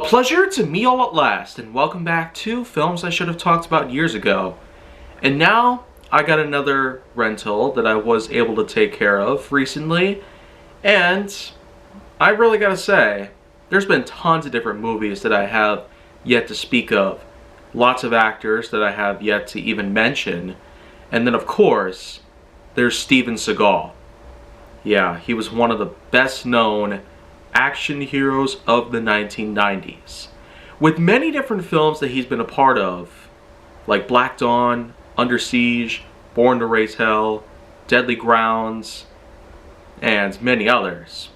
pleasure to meet all at last, and welcome back to Films I Should Have Talked About Years Ago. And now, I got another rental that I was able to take care of recently, and I really gotta say, there's been tons of different movies that I have yet to speak of. Lots of actors that I have yet to even mention. And then of course, there's Steven Seagal. Yeah, he was one of the best known action heroes of the 1990s. With many different films that he's been a part of, like Black Dawn, Under Siege, Born to Raise Hell, Deadly Grounds, and many others.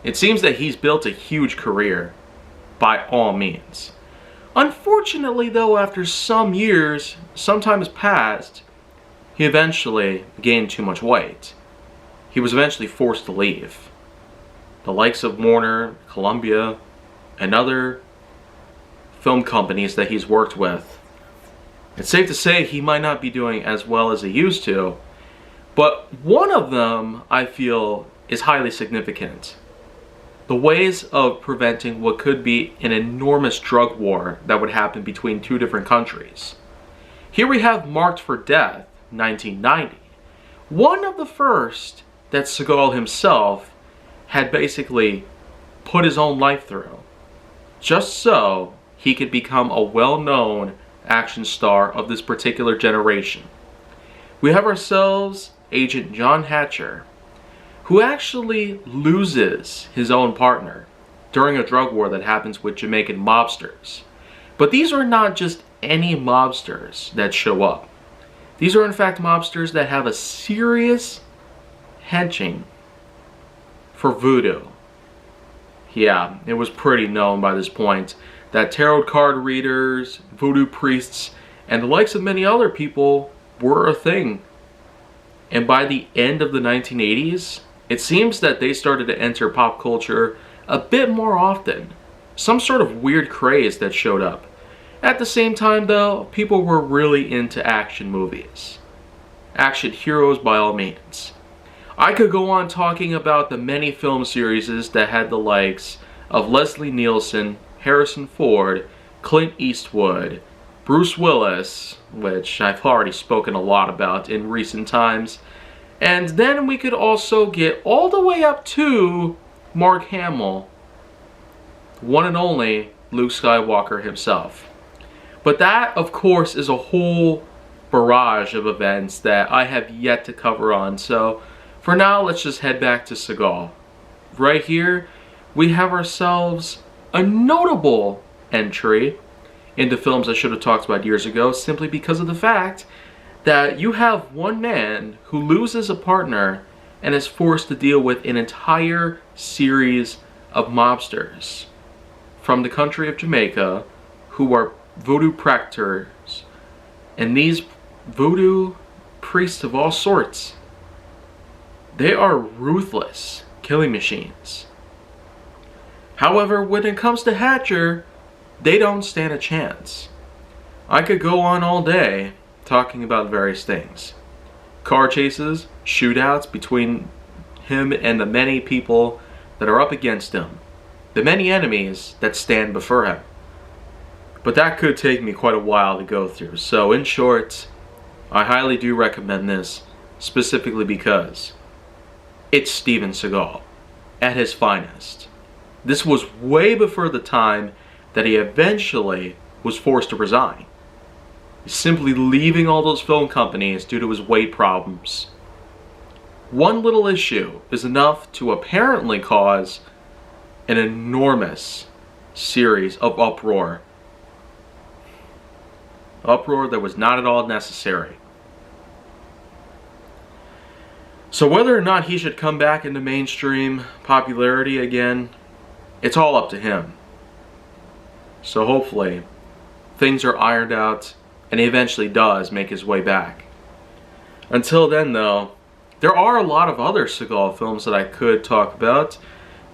It seems that he's built a huge career, by all means. Unfortunately though, after some years, some time has passed, he eventually gained too much weight. He was eventually forced to leave. The likes of Warner, Columbia, and other film companies that he's worked with. It's safe to say he might not be doing as well as he used to, but one of them, I feel, is highly significant. The ways of preventing what could be an enormous drug war that would happen between two different countries. Here we have Marked for Death, 1990. One of the first that Seagal himself had basically put his own life through, just so he could become a well-known action star of this particular generation. We have ourselves Agent John Hatcher, who actually loses his own partner during a drug war that happens with Jamaican mobsters. But these are not just any mobsters that show up. These are in fact mobsters that have a serious henching for voodoo. Yeah, it was pretty known by this point that tarot card readers, voodoo priests, and the likes of many other people were a thing. And by the end of the 1980s, it seems that they started to enter pop culture a bit more often. Some sort of weird craze that showed up. At the same time though, people were really into action movies. Action heroes by all means. I could go on talking about the many film series that had the likes of Leslie Nielsen, Harrison Ford, Clint Eastwood, Bruce Willis, which I've already spoken a lot about in recent times, and then we could also get all the way up to Mark Hamill, one and only Luke Skywalker himself. But that, of course, is a whole barrage of events that I have yet to cover on, so for now, let's just head back to Seagal. Right here, we have ourselves a notable entry into films I should have talked about years ago, simply because of the fact that you have one man who loses a partner and is forced to deal with an entire series of mobsters from the country of Jamaica who are voodoo practitioners. And these voodoo priests of all sorts, they are ruthless killing machines. However, when it comes to Hatcher, they don't stand a chance. I could go on all day talking about various things. Car chases, shootouts between him and the many people that are up against him. The many enemies that stand before him. But that could take me quite a while to go through. So in short, I highly do recommend this, specifically because it's Steven Seagal at his finest. This was way before the time that he eventually was forced to resign. Simply leaving all those film companies due to his weight problems. One little issue is enough to apparently cause an enormous series of uproar. Uproar that was not at all necessary. So whether or not he should come back into mainstream popularity again, it's all up to him. So hopefully, things are ironed out and he eventually does make his way back. Until then though, there are a lot of other Seagal films that I could talk about,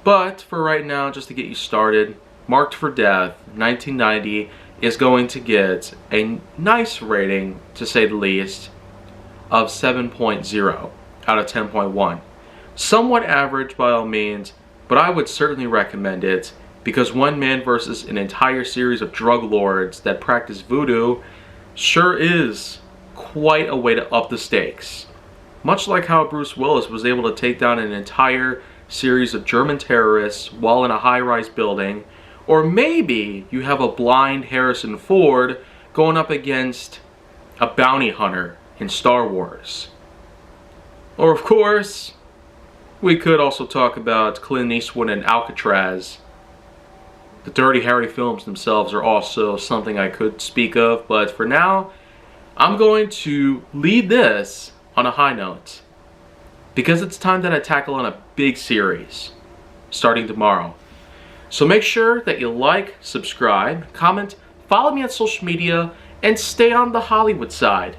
but for right now, just to get you started, Marked for Death, 1990, is going to get a nice rating, to say the least, of 7.0. out of 10.1. Somewhat average by all means, but I would certainly recommend it because one man versus an entire series of drug lords that practice voodoo sure is quite a way to up the stakes. Much like how Bruce Willis was able to take down an entire series of German terrorists while in a high-rise building, or maybe you have a blind Harrison Ford going up against a bounty hunter in Star Wars. Or of course, we could also talk about Clint Eastwood and Alcatraz. The Dirty Harry films themselves are also something I could speak of, but for now, I'm going to lead this on a high note, because it's time that I tackle on a big series starting tomorrow. So make sure that you like, subscribe, comment, follow me on social media, and stay on the Hollywood side.